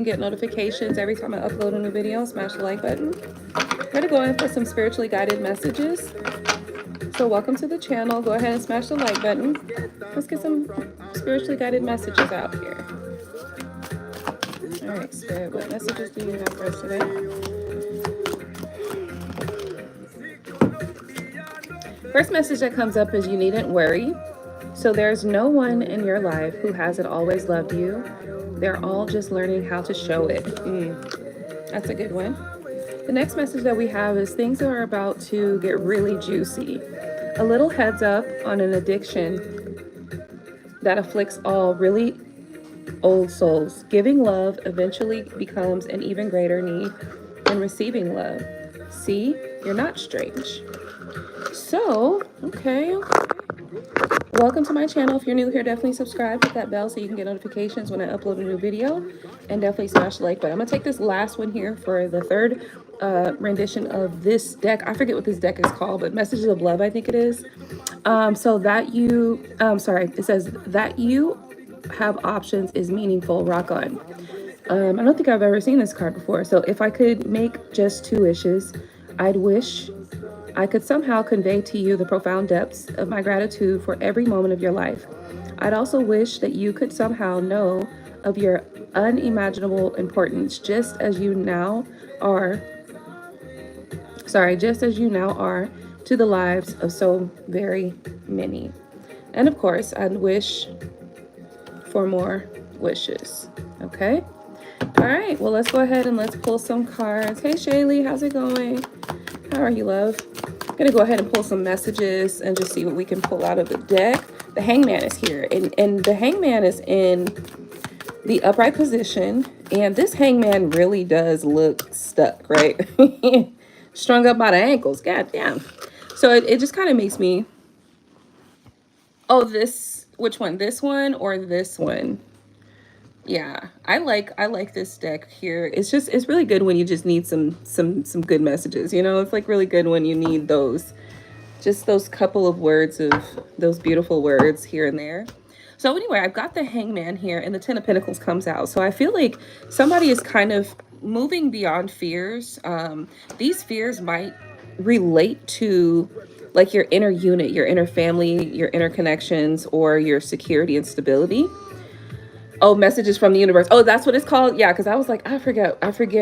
Get notifications every time I upload a new video. Smash the like button. We're going to go in for some spiritually guided messages. So welcome to the channel. Go ahead and smash the like button. Let's get some spiritually guided messages out here. All right, Spirit, what messages do you have for us today? First message that comes up is you needn't worry. So there's no one in your life who hasn't always loved you. They're all just learning how to show it. That's a good one. The next message that we have is things are about to get really juicy. A little heads up on an addiction that afflicts all really old souls. Giving love eventually becomes an even greater need than receiving love. See, you're not strange. So, okay. Welcome to my channel. If you're new here, definitely subscribe, hit that bell so you can get notifications when I upload a new video, and definitely smash the like button. I'm gonna take this last one here for the third rendition of this deck. I forget what this deck is called, but Messages of Love, I think it is. So that you, it says that you have options is meaningful. Rock on. I don't think I've ever seen this card before. So if I could make just 2 wishes, I'd wish I could somehow convey to you the profound depths of my gratitude for every moment of your life. I'd also wish that you could somehow know of your unimaginable importance just as you now are, to the lives of so very many. And of course, I'd wish for more wishes. Okay? All right, well, let's go ahead and let's pull some cards. Hey, Shaylee, how's it going? How are you, love? I'm gonna go ahead and pull some messages and just see what we can pull out of the deck. The Hangman is here, and the Hangman is in the upright position, and this Hangman really does look stuck, right? Strung up by the ankles. God damn. So it just kind of makes me, oh, which one? This one or this one? Yeah, I like this deck here. It's really good when you just need some good messages, you know. It's like really good when you need those couple of words of those beautiful words here and there. So anyway, I've got the Hangman here, and the Ten of Pentacles comes out. So I feel like somebody is kind of moving beyond fears. These fears might relate to like your inner unit, your inner family, your inner connections, or your security and stability. Oh, messages from the universe. Oh, that's what it's called. Yeah, because I was like, I forget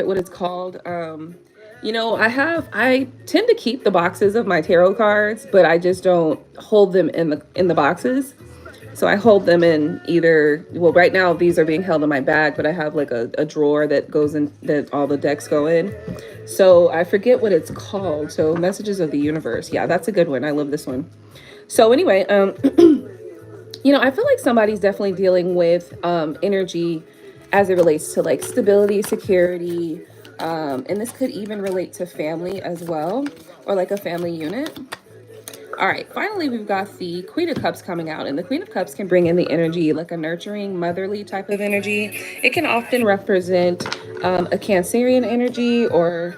what it's called. You know, I tend to keep the boxes of my tarot cards, but I just don't hold them in the boxes. So I hold them in either, well, right now these are being held in my bag, but I have like a drawer that goes in, that all the decks go in. So I forget what it's called. So Messages of the Universe. Yeah, that's a good one. I love this one. So anyway, you know, I feel like somebody's definitely dealing with energy as it relates to like stability, security, and this could even relate to family as well, or like a family unit. All right, finally, we've got the Queen of Cups coming out, and the Queen of Cups can bring in the energy, like a nurturing, motherly type of energy. It can often represent a Cancerian energy or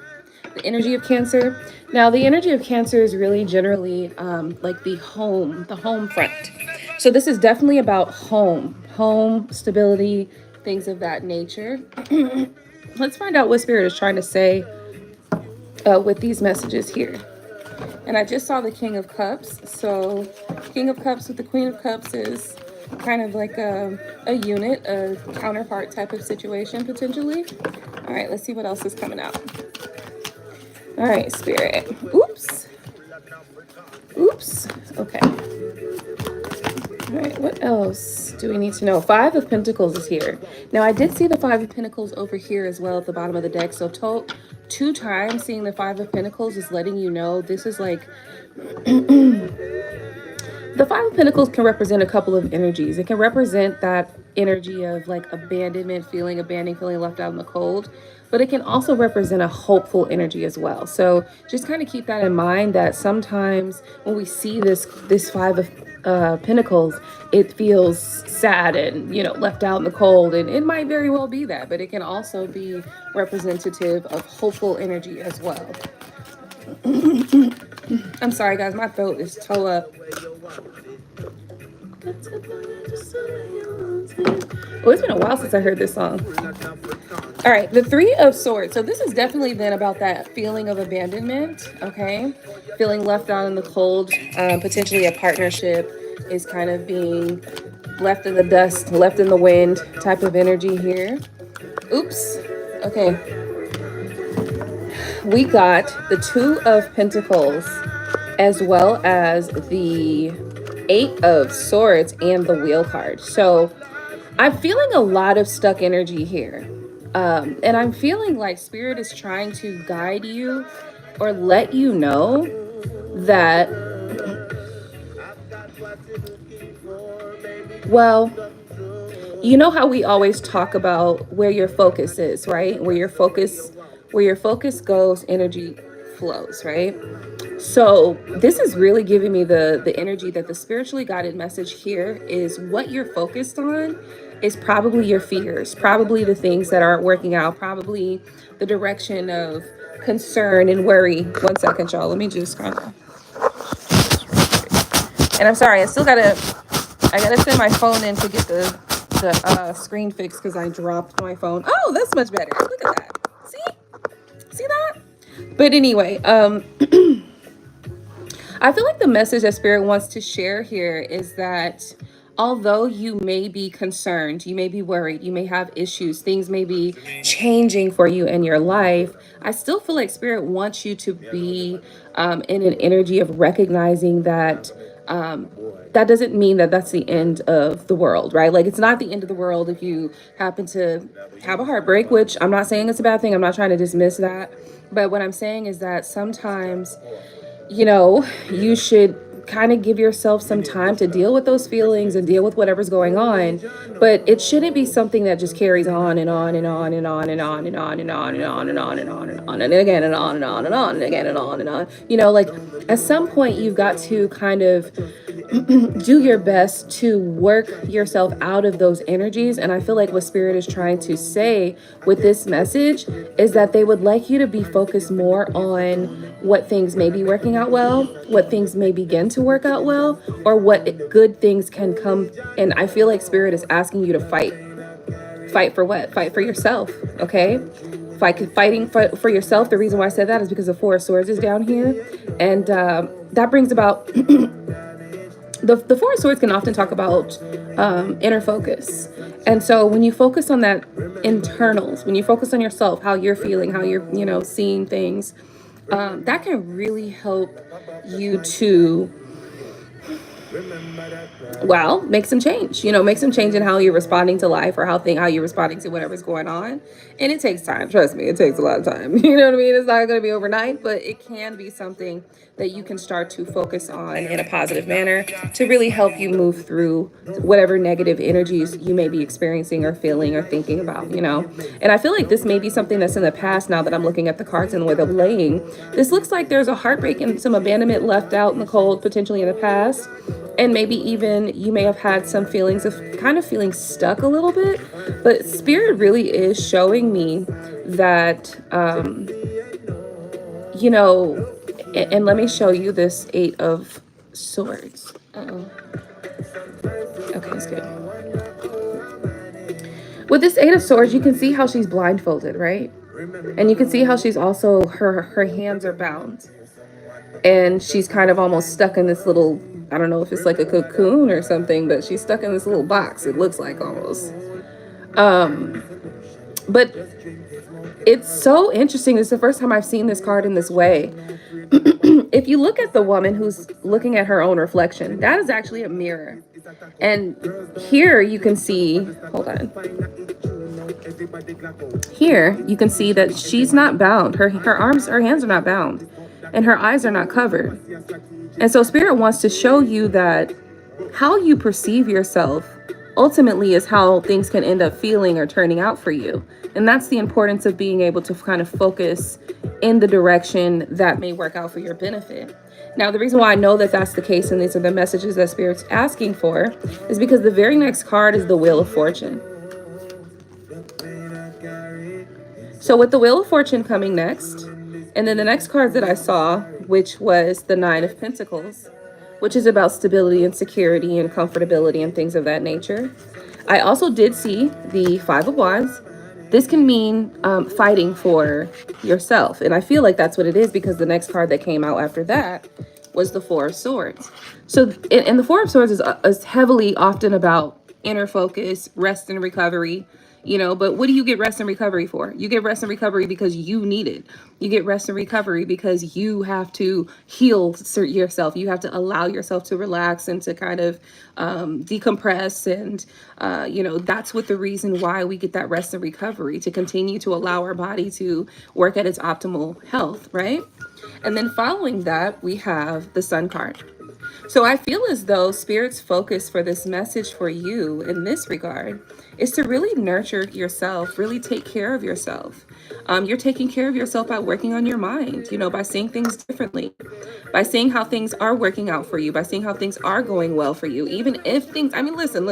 the energy of Cancer. Now, the energy of Cancer is really generally like the home front. So this is definitely about home stability, things of that nature. Let's find out what Spirit is trying to say with these messages here. And I just saw the King of Cups. So King of Cups with the Queen of Cups is kind of like a unit, a counterpart type of situation potentially. All right, let's see what else is coming out. All right, Spirit. Oops. Okay. All right, what else do we need to know? 5 of Pentacles is here. Now, I did see the 5 of Pentacles over here as well at the bottom of the deck. So 2 times seeing the 5 of Pentacles is letting you know this is like... The 5 of Pentacles can represent a couple of energies. It can represent that energy of like abandonment, feeling abandoned, feeling left out in the cold. But it can also represent a hopeful energy as well. So just kind of keep that in mind, that sometimes when we see this 5 of Pentacles, it feels sad and, you know, left out in the cold. And it might very well be that, but it can also be representative of hopeful energy as well. I'm sorry, guys. My throat is toe up. Oh, it's been a while since I heard this song. All right, the Three of Swords. So this has definitely been about that feeling of abandonment, okay? Feeling left out in the cold. Potentially a partnership is kind of being left in the dust, left in the wind type of energy here. Oops. Okay, we got the Two of Pentacles as well as the Eight of Swords and the Wheel card. So I'm feeling a lot of stuck energy here. And I'm feeling like Spirit is trying to guide you or let you know that, well, you know how we always talk about where your focus is, right? Where your focus goes, energy flows, right? So this is really giving me the energy that the spiritually guided message here is what you're focused on is probably your fears, probably the things that aren't working out, probably the direction of concern and worry. One second, y'all. Let me just kind of. And I'm sorry, I gotta send my phone in to get the screen fixed because I dropped my phone. Oh, that's much better. Look at that. See that? But anyway, I feel like the message that Spirit wants to share here is that although you may be concerned, you may be worried, you may have issues, things may be changing for you in your life, I still feel like Spirit wants you to be in an energy of recognizing that that doesn't mean that that's the end of the world, right? Like, it's not the end of the world if you happen to have a heartbreak, which I'm not saying it's a bad thing. I'm not trying to dismiss that. But what I'm saying is that sometimes you should kind of give yourself some time to deal with those feelings and deal with whatever's going on. But it shouldn't be something that just carries on and on and on and on and on and on and on and on and on and on and on and again and on and on and on and again and on and on. Like at some point you've got to kind of do your best to work yourself out of those energies. And I feel like what Spirit is trying to say with this message is that they would like you to be focused more on what things may be working out well, what things may begin to work out well, or what good things can come. And I feel like Spirit is asking you to fight. Fight for what? Fight for yourself, okay? Fighting for yourself. The reason why I said that is because the Four of Swords is down here. And that brings about... The Four of Swords can often talk about inner focus. And so when you focus on that internals, when you focus on yourself, how you're feeling, how you're, seeing things, that can really help you to, make some change, make some change in how you're responding to life or how you're responding to whatever's going on. And it takes time. Trust me, it takes a lot of time. You know what I mean? It's not going to be overnight, but it can be something that you can start to focus on in a positive manner to really help you move through whatever negative energies you may be experiencing or feeling or thinking about, And I feel like this may be something that's in the past now that I'm looking at the cards and where they're laying. This looks like there's a heartbreak and some abandonment left out in the cold, potentially in the past. And maybe even you may have had some feelings of kind of feeling stuck a little bit. But Spirit really is showing me that, and let me show you this Eight of Swords. Uh-oh. Okay, it's good. With this Eight of Swords, you can see how she's blindfolded, right? And you can see how she's also, her hands are bound. And she's kind of almost stuck in this little, I don't know if it's like a cocoon or something, but she's stuck in this little box, it looks like almost. But it's so interesting. It's the first time I've seen this card in this way. If you look at the woman who's looking at her own reflection, that is actually a mirror. And here you can see, hold on. Here you can see that she's not bound. Her hands are not bound. And her eyes are not covered. And so Spirit wants to show you that how you perceive yourself ultimately is how things can end up feeling or turning out for you. And that's the importance of being able to kind of focus in the direction that may work out for your benefit. Now, the reason why I know that that's the case, and these are the messages that Spirit's asking for, is because the very next card is the Wheel of Fortune. So with the Wheel of Fortune coming next, and then the next card that I saw, which was the Nine of Pentacles, which is about stability and security and comfortability and things of that nature. I also did see the Five of Wands, This can mean fighting for yourself. And I feel like that's what it is, because the next card that came out after that was the Four of Swords. So, and the Four of Swords is heavily often about inner focus, rest and recovery, you know. But what do you get rest and recovery for? You get rest and recovery because you need it. You get rest and recovery because you have to heal yourself. You have to allow yourself to relax and to kind of decompress. And, you know, that's what the reason why we get that rest and recovery, to continue to allow our body to work at its optimal health, right? And then following that, we have the Sun card. So I feel as though Spirit's focus for this message for you in this regard is to really nurture yourself, really take care of yourself. You're taking care of yourself by working on your mind, you know, by seeing things differently, by seeing how things are working out for you, by seeing how things are going well for you, even if things, I mean, listen,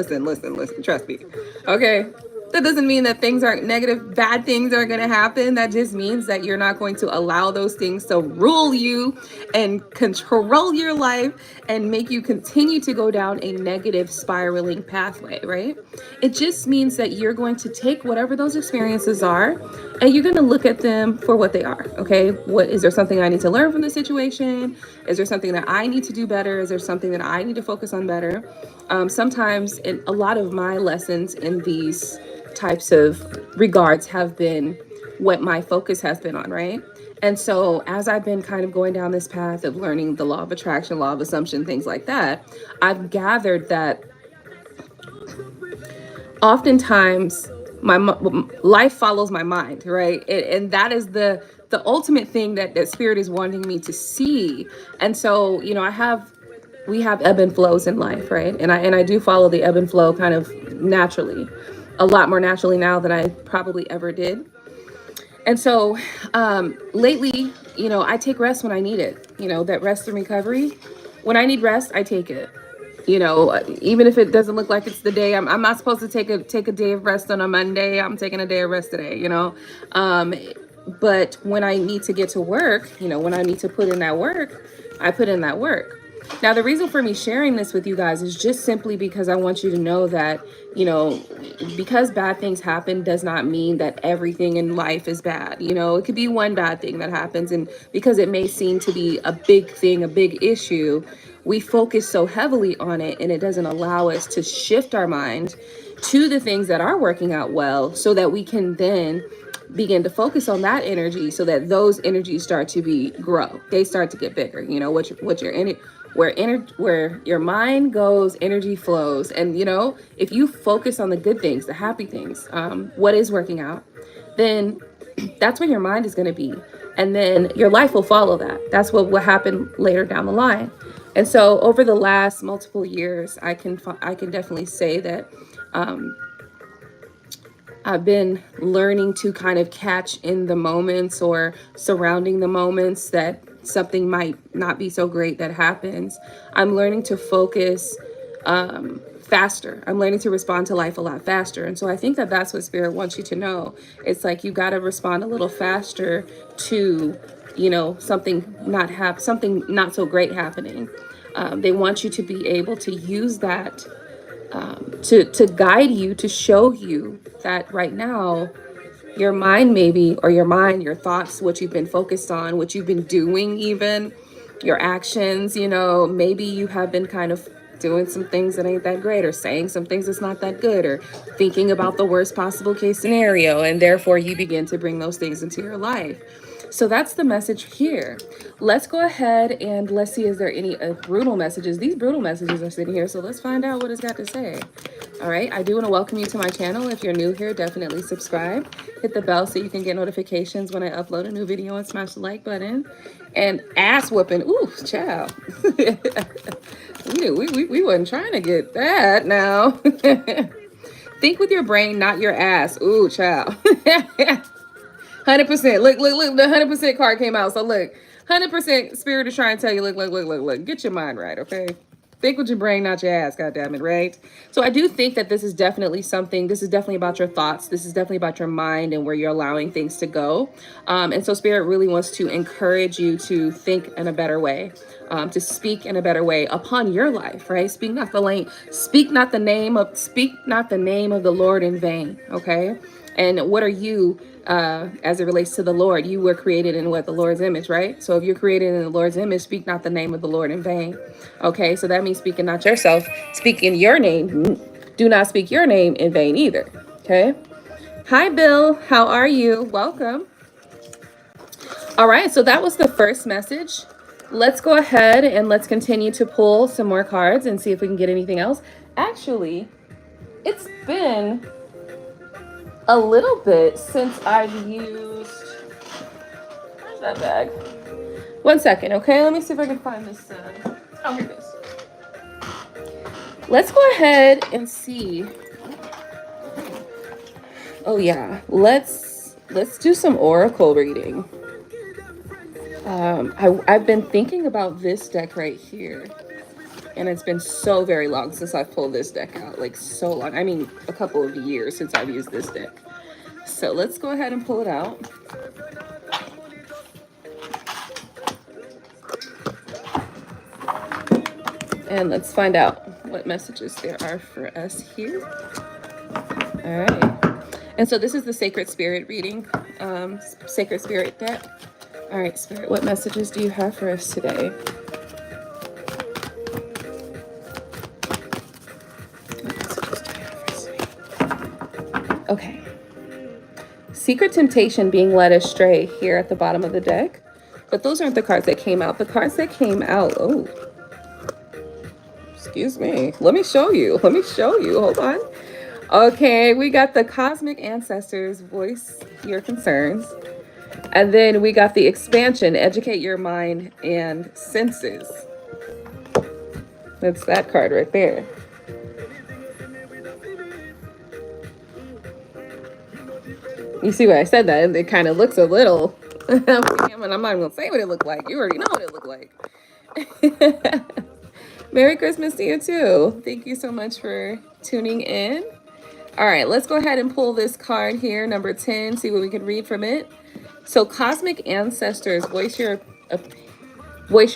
trust me, okay? That doesn't mean that things aren't negative, bad things are going to happen. That just means that you're not going to allow those things to rule you and control your life and make you continue to go down a negative spiraling pathway, right? It just means that you're going to take whatever those experiences are and you're going to look at them for what they are, okay? What is there something I need to learn from the situation? Is there something that I need to do better? Is there something that I need to focus on better? Sometimes in a lot of my lessons in these types of regards have been what my focus has been on, right? And so as I've been kind of going down this path of learning the law of attraction, law of assumption, things like that, I've gathered that oftentimes my life follows my mind, right? And that is the ultimate thing that Spirit is wanting me to see. And so, you know, we have ebb and flows in life, right? And I do follow the ebb and flow kind of naturally, a lot more naturally now than I probably ever did. And so lately, you know, I take rest when I need it. You know, that rest and recovery. When I need rest, I take it. You know, even if it doesn't look like it's the day, I'm not supposed to take a day of rest on a Monday. I'm taking a day of rest today, you know. But when I need to get to work, you know, when I need to put in that work, I put in that work. Now, the reason for me sharing this with you guys is just simply because I want you to know that, you know, because bad things happen does not mean that everything in life is bad. You know, it could be one bad thing that happens, and because it may seem to be a big thing, a big issue, we focus so heavily on it, and it doesn't allow us to shift our mind to the things that are working out well, so that we can then begin to focus on that energy, so that those energies start to grow. They start to get bigger. You know, where your mind goes, energy flows. And, you know, if you focus on the good things, the happy things, what is working out, then that's where your mind is going to be. And then your life will follow that. That's what will happen later down the line. And so over the last multiple years, I can definitely say that I've been learning to kind of catch in the moments or surrounding the moments that something might not be so great that happens. I'm learning to focus faster. I'm learning to respond to life a lot faster. And so I think that that's what Spirit wants you to know. It's like you got to respond a little faster to, you know, something not so great happening. They want you to be able to use that to guide you, to show you that right now your mind maybe, or your thoughts, what you've been focused on, what you've been doing, even your actions, you know, maybe you have been kind of doing some things that ain't that great, or saying some things that's not that good, or thinking about the worst possible case scenario, and therefore you begin to bring those things into your life. So that's the message here. Let's go ahead and let's see, is there any brutal messages? These brutal messages are sitting here, so let's find out what it's got to say. All right, I do want to welcome you to my channel. If you're new here, definitely subscribe. Hit the bell so you can get notifications when I upload a new video, and smash the like button. And ass whooping, ooh, child. we wasn't trying to get that now. Think with your brain, not your ass. Ooh, child. 100%. Look, the 100% card came out. So look, 100% Spirit is trying to tell you, look, get your mind right, okay? Think with your brain, not your ass, goddammit, right? So I do think that this is definitely about your thoughts. This is definitely about your mind and where you're allowing things to go. And so Spirit really wants to encourage you to think in a better way, to speak in a better way upon your life, right? Speak not the name of the Lord in vain, okay? And what are you as it relates to the Lord? You were created in what? The Lord's image, right? So if you're created in the Lord's image, speak not the name of the Lord in vain. Okay, so that means speaking not yourself, speaking your name. Do not speak your name in vain either. Okay. Hi, Bill. How are you? Welcome. All right, so that was the first message. Let's go ahead and let's continue to pull some more cards and see if we can get anything else. Actually, it's been a little bit since I've used... Where's that bag? One second, okay? Let me see if I can find this. Oh, here it is. Let's go ahead and see. Oh yeah, let's do some oracle reading. I've been thinking about this deck right here, and it's been so very long since I've pulled this deck out, like so long. I mean, a couple of years since I've used this deck. So let's go ahead and pull it out. And let's find out what messages there are for us here. All right. And so this is the Sacred Spirit reading, Sacred Spirit deck. All right, Spirit, what messages do you have for us today? What messages do you have for us today? Okay. Secret temptation, being led astray here at the bottom of the deck. But those aren't the cards that came out. The cards that came out, oh. Excuse me. Let me show you. Hold on. Okay, we got the Cosmic Ancestors, voice your concerns. And then we got the Expansion, educate your mind and senses. That's that card right there. You see why I said that? It kind of looks a little... I'm not even going to say what it looked like. You already know what it looked like. Merry Christmas to you too. Thank you so much for tuning in. All right, let's go ahead and pull this card here, number 10, see what we can read from it. So Cosmic Ancestors, voice your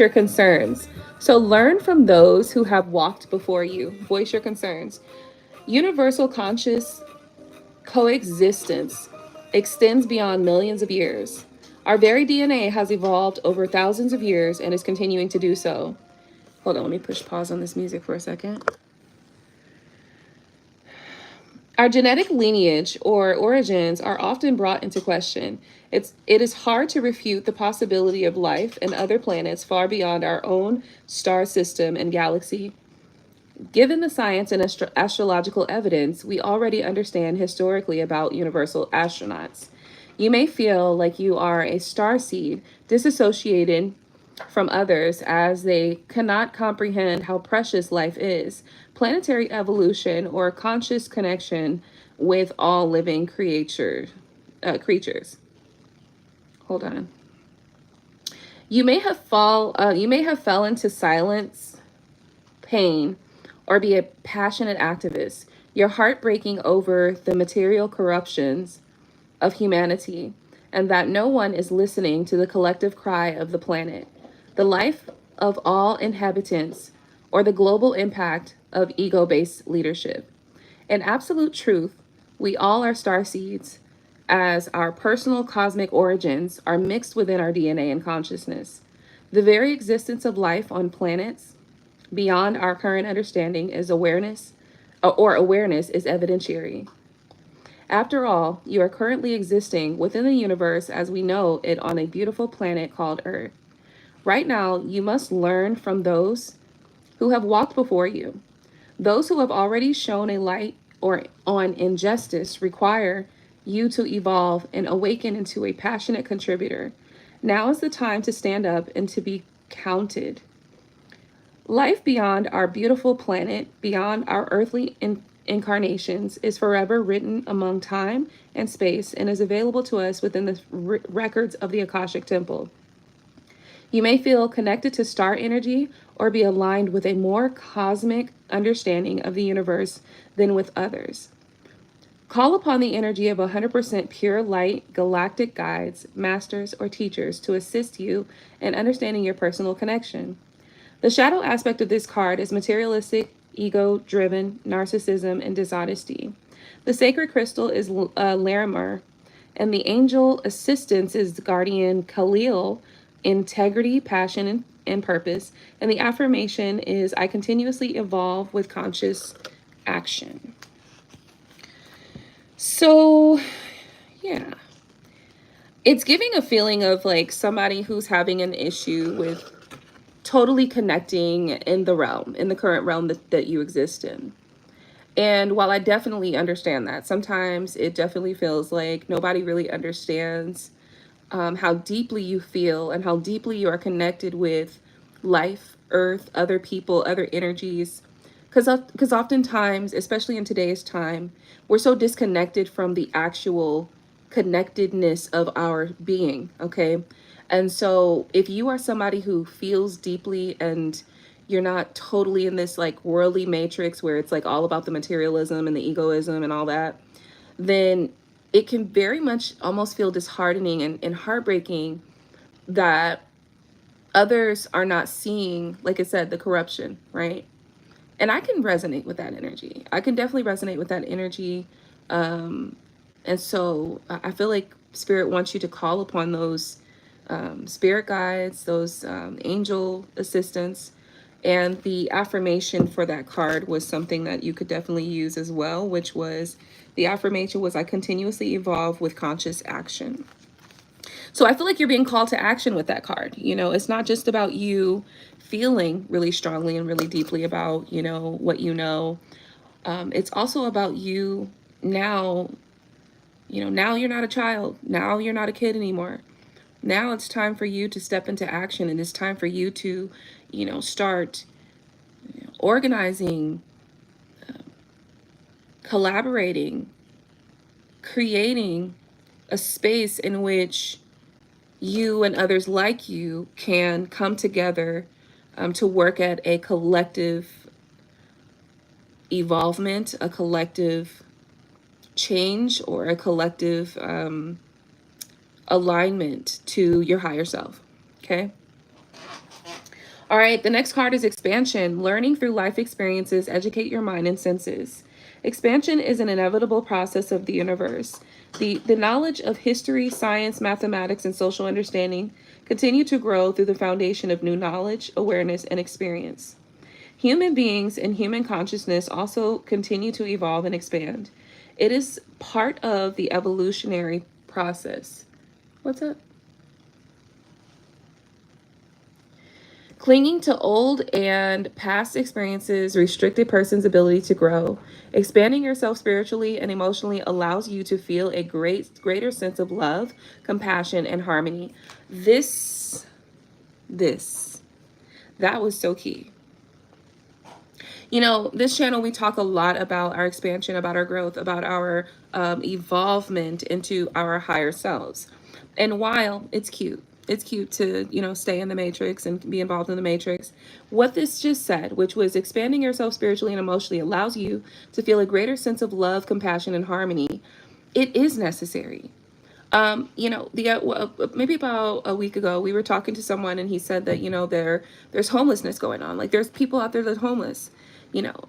concerns. So learn from those who have walked before you. Voice your concerns. Universal conscious coexistence extends beyond millions of years. Our very DNA has evolved over thousands of years and is continuing to do so. Hold on, let me push pause on this music for a second. Our genetic lineage or origins are often brought into question. It is hard to refute the possibility of life and other planets far beyond our own star system and galaxy. Given the science and astrological evidence, we already understand historically about universal astronauts. You may feel like you are a starseed, disassociated from others as they cannot comprehend how precious life is, planetary evolution, or conscious connection with all living creatures. Hold on. You may have fell into silence, pain, or be a passionate activist, your heart breaking over the material corruptions of humanity, and that no one is listening to the collective cry of the planet, the life of all inhabitants, or the global impact of ego-based leadership. In absolute truth, we all are starseeds, as our personal cosmic origins are mixed within our DNA and consciousness. The very existence of life on planets beyond our current understanding is awareness is evidentiary. After all, you are currently existing within the universe as we know it on a beautiful planet called Earth. Right now, you must learn from those who have walked before you. Those who have already shown a light on injustice require you to evolve and awaken into a passionate contributor. Now is the time to stand up and to be counted. Life beyond our beautiful planet, beyond our earthly incarnations, is forever written among time and space and is available to us within the records of the Akashic Temple. You may feel connected to star energy or be aligned with a more cosmic understanding of the universe than with others. Call upon the energy of 100% pure light, galactic guides, masters, or teachers to assist you in understanding your personal connection. The shadow aspect of this card is materialistic, ego-driven, narcissism, and dishonesty. The sacred crystal is Larimer, and the angel assistance is guardian Khalil, integrity, passion, and purpose. And the affirmation is I continuously evolve with conscious action. So, yeah. It's giving a feeling of like somebody who's having an issue with totally connecting in the realm, in the current realm that you exist in. And while I definitely understand that, sometimes it definitely feels like nobody really understands how deeply you feel and how deeply you are connected with life, earth, other people, other energies. Because oftentimes, especially in today's time, we're so disconnected from the actual connectedness of our being, okay? And so if you are somebody who feels deeply and you're not totally in this like worldly matrix where it's like all about the materialism and the egoism and all that, then it can very much almost feel disheartening and heartbreaking that others are not seeing, like I said, the corruption, right? And I can resonate with that energy. I can definitely resonate with that energy. And so I feel like Spirit wants you to call upon those spirit guides, those angel assistants. And the affirmation for that card was something that you could definitely use as well, which was the affirmation was I continuously evolve with conscious action. So I feel like you're being called to action with that card. You know, it's not just about you feeling really strongly and really deeply about, you know, what you know. It's also about you now, you know, now you're not a child. Now you're not a kid anymore. Now it's time for you to step into action, and it's time for you to, you know, start organizing, collaborating, creating a space in which you and others like you can come together to work at a collective evolvement, a collective change, or a collective alignment to your higher self. Okay. All right, the next card is expansion. Learning through life experiences, educate your mind and senses. Expansion is an inevitable process of the universe. The knowledge of history, science, mathematics, and social understanding continue to grow through the foundation of new knowledge, awareness, and experience. Human beings and human consciousness also continue to evolve and expand. It is part of the evolutionary process. What's up? Clinging to old and past experiences restrict a person's ability to grow. Expanding yourself spiritually and emotionally allows you to feel a greater sense of love, compassion, and harmony. That was so key. You know, this channel, we talk a lot about our expansion, about our growth, about our evolvement into our higher selves. And while it's cute to, you know, stay in the matrix and be involved in the matrix, what this just said, which was expanding yourself spiritually and emotionally allows you to feel a greater sense of love, compassion, and harmony. It is necessary. You know, maybe about a week ago, we were talking to someone and he said that, you know, there's homelessness going on. Like there's people out there that are homeless, you know.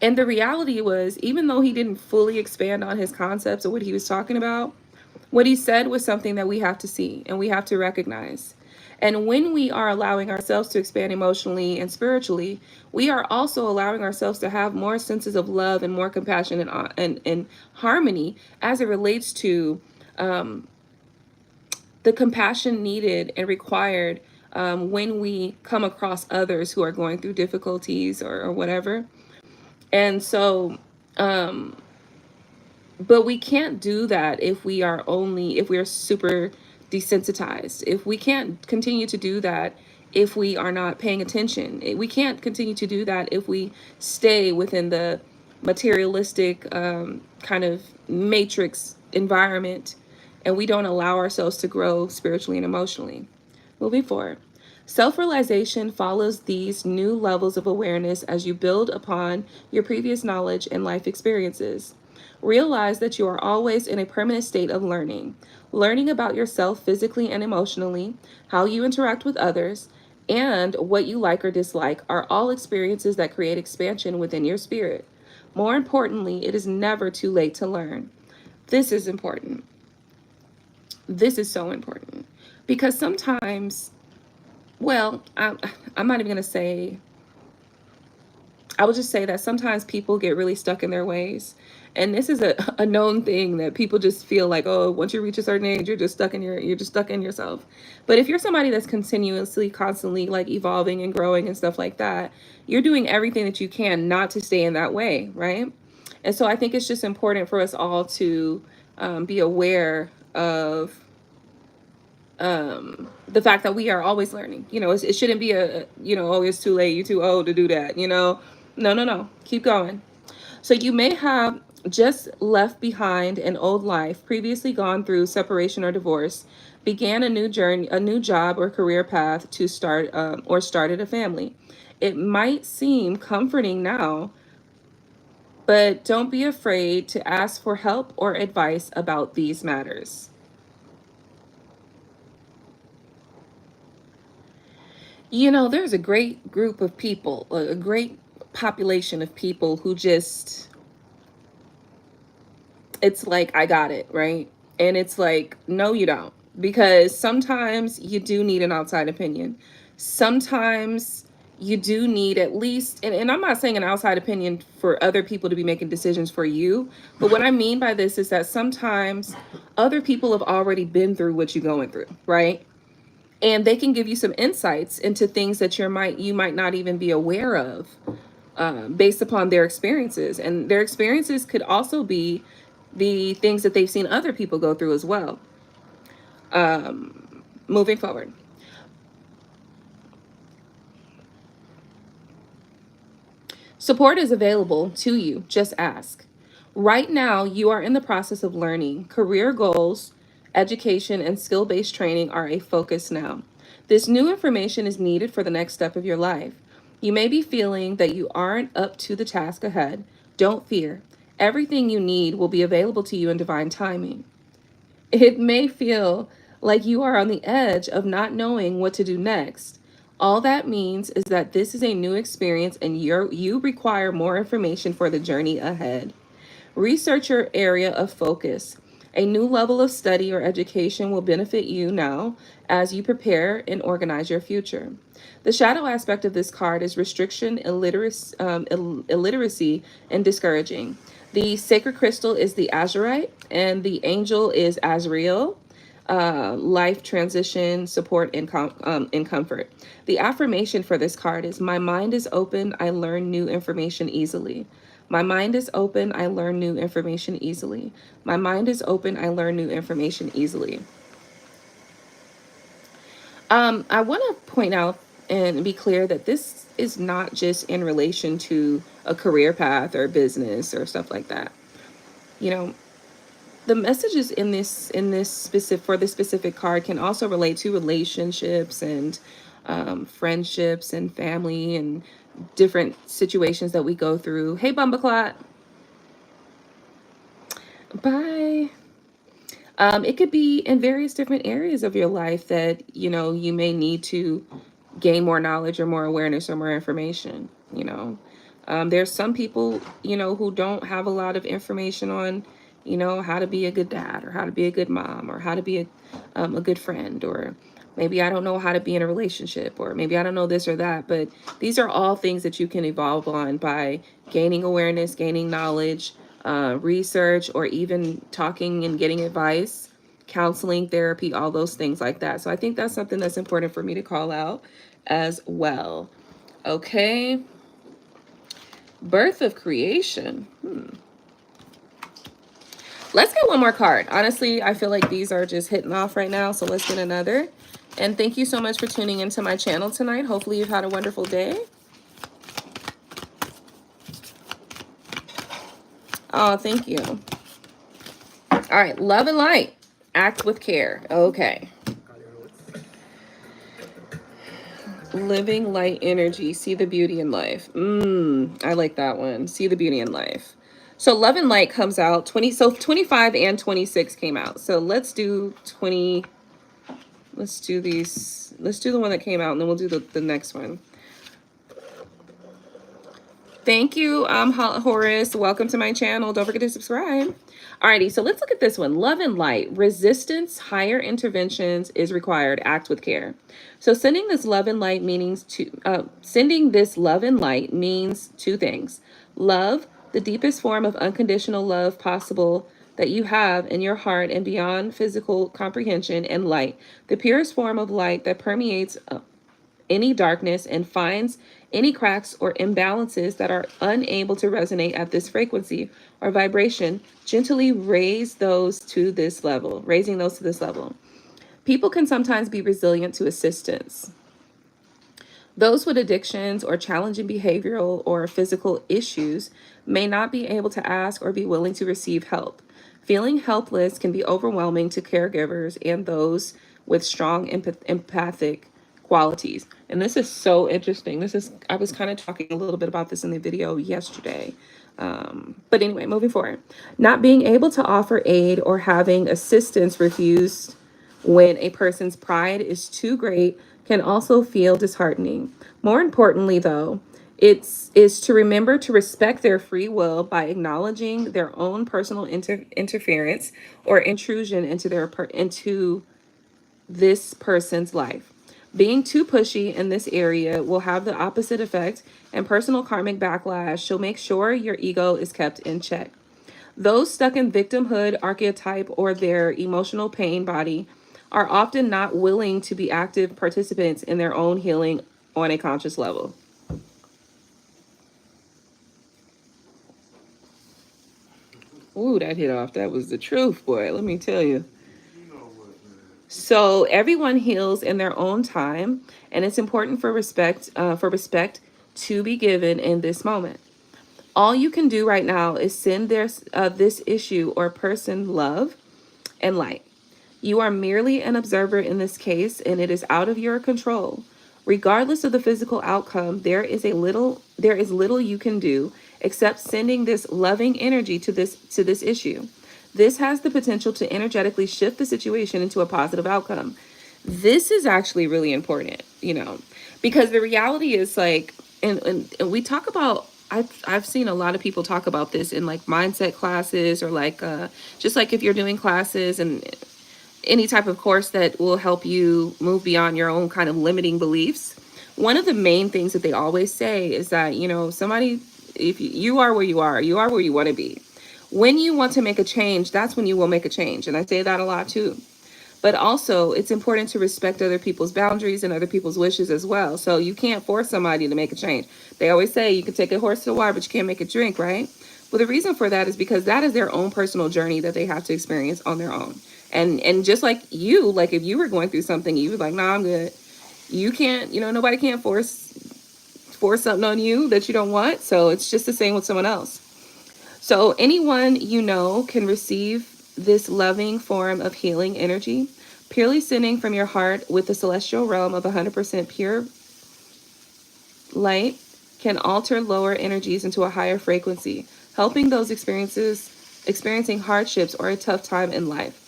And the reality was, even though he didn't fully expand on his concepts or what he was talking about, what he said was something that we have to see and we have to recognize. And when we are allowing ourselves to expand emotionally and spiritually, we are also allowing ourselves to have more senses of love and more compassion and harmony as it relates to the compassion needed and required when we come across others who are going through difficulties or whatever. And so, but we can't do that if we are super desensitized. If we can't continue to do that if we are not paying attention. We can't continue to do that if we stay within the materialistic kind of matrix environment and we don't allow ourselves to grow spiritually and emotionally. Moving forward. Self-realization follows these new levels of awareness as you build upon your previous knowledge and life experiences. Realize that you are always in a permanent state of learning. Learning about yourself physically and emotionally, how you interact with others, and what you like or dislike are all experiences that create expansion within your spirit. More importantly, it is never too late to learn. This is important. This is so important because sometimes, well, I'm not even going to say, I would just say that sometimes people get really stuck in their ways. And this is a known thing that people just feel like, oh, once you reach a certain age, you're just stuck in yourself. But if you're somebody that's continuously, constantly like evolving and growing and stuff like that, you're doing everything that you can not to stay in that way, right? And so I think it's just important for us all to be aware of the fact that we are always learning. You know, it shouldn't be oh, it's too late, you're too old to do that, you know. No, keep going. So you may have just left behind an old life, previously gone through separation or divorce, began a new journey, a new job or career path to start, or started a family. It might seem comforting now, but don't be afraid to ask for help or advice about these matters. You know, there's a great group of people, a great population of people who just, it's like, I got it, right? And it's like, no, you don't. Because sometimes you do need an outside opinion. Sometimes you do need at least, and I'm not saying an outside opinion for other people to be making decisions for you. But what I mean by this is that sometimes other people have already been through what you're going through, right? And they can give you some insights into things that you might not even be aware of, based upon their experiences. And their experiences could also be the things that they've seen other people go through as well. Moving forward. Support is available to you. Just ask. Right now, you are in the process of learning. Career goals, education, and skill-based training are a focus now. This new information is needed for the next step of your life. You may be feeling that you aren't up to the task ahead. Don't fear. Everything you need will be available to you in divine timing. It may feel like you are on the edge of not knowing what to do next. All that means is that this is a new experience and you require more information for the journey ahead. Research your area of focus. A new level of study or education will benefit you now as you prepare and organize your future. The shadow aspect of this card is restriction, illiteracy, and discouraging. The sacred crystal is the azurite, and the angel is Azrael. Life transition, support, and comfort. The affirmation for this card is, my mind is open, I learn new information easily. My mind is open, I learn new information easily. My mind is open, I learn new information easily. I want to point out and be clear that this is not just in relation to a career path or business or stuff like that. You know, the messages in this specific, for this specific card, can also relate to relationships and friendships and family and different situations that we go through. Hey, Bumbleclot. Bye. It could be in various different areas of your life that, you know, you may need to gain more knowledge or more awareness or more information. You know, there's some people, you know, who don't have a lot of information on, you know, how to be a good dad or how to be a good mom or how to be a good friend, or maybe I don't know how to be in a relationship, or maybe I don't know this or that. But these are all things that you can evolve on by gaining awareness, gaining knowledge, research, or even talking and getting advice, counseling, therapy, all those things like that. So I think that's something that's important for me to call out as well. Okay. Birth of creation. Let's get one more card. Honestly, I feel like these are just hitting off right now. So let's get another. And thank you so much for tuning into my channel tonight. Hopefully you've had a wonderful day. Oh, thank you. All right. Love and light. Act with care. Okay. Living light energy. See the beauty in life. I like that one. See the beauty in life. So love and light comes out 25 and 26 came out. So let's do 20. Let's do these. Let's do the one that came out, and then we'll do the next one. Thank you, Horace. Welcome to my channel. Don't forget to subscribe. Alrighty, so let's look at this one. Love and light. Resistance, higher interventions is required. Act with care. So sending this love and light means two things. Love, the deepest form of unconditional love possible that you have in your heart and beyond physical comprehension, and light, the purest form of light that permeates any darkness and finds any cracks or imbalances that are unable to resonate at this frequency or vibration. Gently raising those to this level. People can sometimes be resilient to assistance. Those with addictions or challenging behavioral or physical issues may not be able to ask or be willing to receive help. Feeling helpless can be overwhelming to caregivers and those with strong empathic qualities. And this is so interesting. I was kind of talking a little bit about this in the video yesterday. But anyway, moving forward. Not being able to offer aid or having assistance refused when a person's pride is too great can also feel disheartening. More importantly, though, is to remember to respect their free will by acknowledging their own personal interference or intrusion into this person's life. Being too pushy in this area will have the opposite effect, and personal karmic backlash shall make sure your ego is kept in check. Those stuck in victimhood archetype or their emotional pain body are often not willing to be active participants in their own healing on a conscious level. Ooh, that hit off. That was the truth, boy. Let me tell you. So everyone heals in their own time, and it's important for respect to be given in this moment. All you can do right now is send this issue or person love and light. You are merely an observer in this case, and it is out of your control. Regardless of the physical outcome, there is little you can do except sending this loving energy to this issue. This has the potential to energetically shift the situation into a positive outcome. This is actually really important, because the reality is like, and we talk about, I've seen a lot of people talk about this in like mindset classes, or like just like if you're doing classes and any type of course that will help you move beyond your own kind of limiting beliefs. One of the main things that they always say is that, if you are where you are where you want to be. When you want to make a change, that's when you will make a change. And I say that a lot too. But also, it's important to respect other people's boundaries and other people's wishes as well. So you can't force somebody to make a change. They always say you can take a horse to the water, but you can't make it drink, right? Well, the reason for that is because that is their own personal journey that they have to experience on their own. And just like you, like if you were going through something, you were like, nah, I'm good. You can't, nobody can't force something on you that you don't want. So it's just the same with someone else. So anyone can receive this loving form of healing energy, purely sending from your heart with the celestial realm of 100% pure light, can alter lower energies into a higher frequency, helping those experiencing hardships or a tough time in life.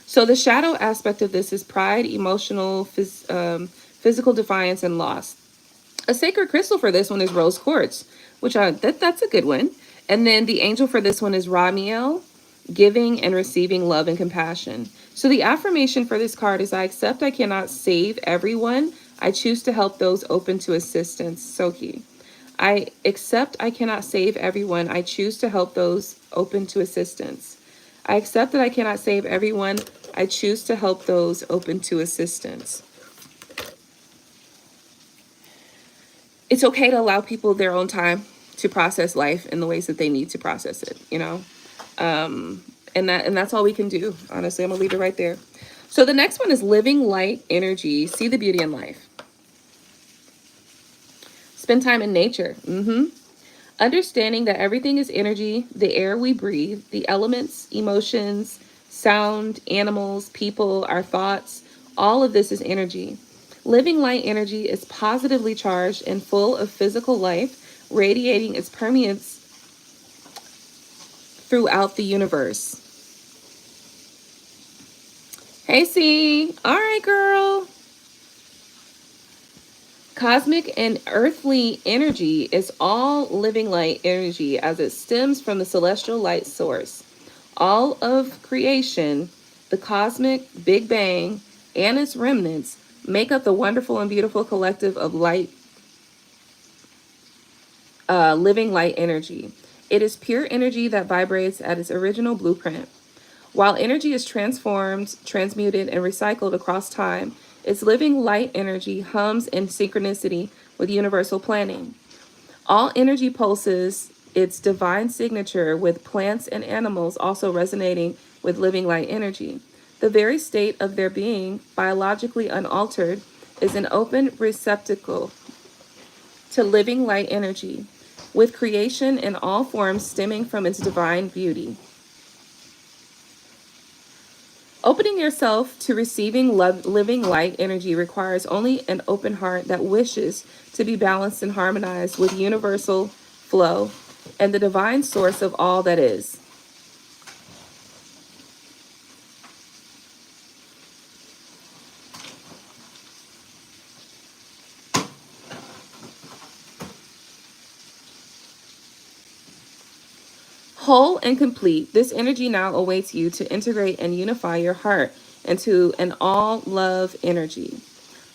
So the shadow aspect of this is pride, emotional, physical defiance, and loss. A sacred crystal for this one is rose quartz, which that's a good one. And then the angel for this one is Ramiel, giving and receiving love and compassion. So the affirmation for this card is, I accept I cannot save everyone. I choose to help those open to assistance. So key. I accept I cannot save everyone. I choose to help those open to assistance. I accept that I cannot save everyone. I choose to help those open to assistance. It's okay to allow people their own time to process life in the ways that they need to process it, and that's all we can do. Honestly, I'm gonna leave it right there. So the next one is living light energy. See the beauty in life. Spend time in nature. Understanding that everything is energy, the air we breathe, the elements, emotions, sound, animals, people, our thoughts, all of this is energy. Living light energy is positively charged and full of physical life, radiating its permeance throughout the universe. Hey, C. All right, girl. Cosmic and earthly energy is all living light energy as it stems from the celestial light source. All of creation, the cosmic Big Bang, and its remnants make up the wonderful and beautiful collective of light, living light energy. It is pure energy that vibrates at its original blueprint. While energy is transformed, transmuted, and recycled across time, its living light energy hums in synchronicity with universal planning. All energy pulses its divine signature, with plants and animals also resonating with living light energy. The very state of their being, biologically unaltered, is an open receptacle to living light energy, with creation in all forms stemming from its divine beauty. Opening yourself to receiving living light energy requires only an open heart that wishes to be balanced and harmonized with universal flow and the divine source of all that is. Whole and complete, this energy now awaits you to integrate and unify your heart into an all-love energy.